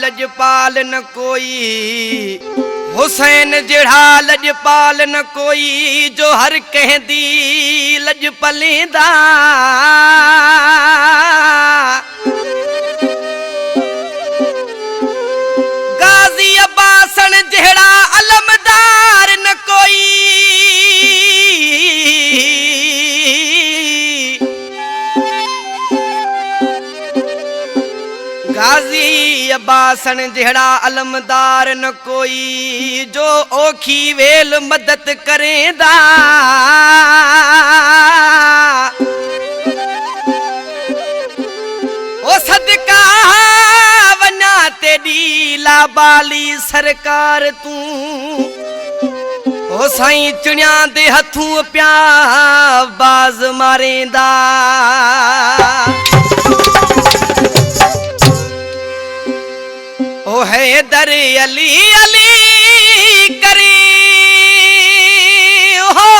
लजपाल न कोई, हुसैन जेड़ा लजपाल न कोई, जो हर कहंदी लजपलेंदा। गाजी अब्बासन जेड़ा अलमदार न कोई, गाजी अब्बासन जेड़ा अलमदार न कोई, जो ओखी वेल मदद करेंदा। ओ सदका वना तेरी लाबाली सरकार तू, ओ साईं चुनिया दे हथों प्या बाज मारेंदा। ओ हैदर अली अली करी हो,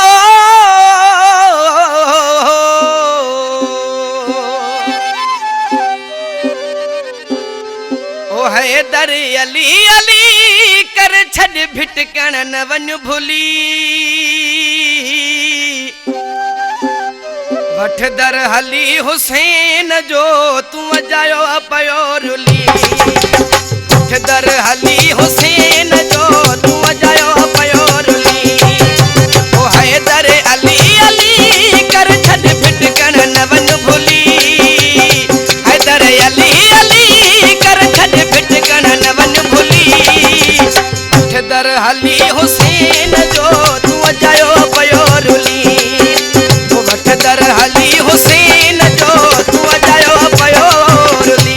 ओ हैदर अली अली कर छड़ भिटकण न वन भुली। वठदर हली हुसैन जो तू अजायो पयो रुली। वठदर हली हुसैन जो तू अजायो पयो रुली। ओ हैदर अली अली कर छड़ भिटकण न वन भुली। हैदर अली अली कर छड़ भिटकण न वन भुली। वठदर हली हुसैन जो तू अजायो पयो रुली। वठदर हली हुसैन जो तू अजायो पयो रुली।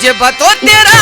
जब तो तेरा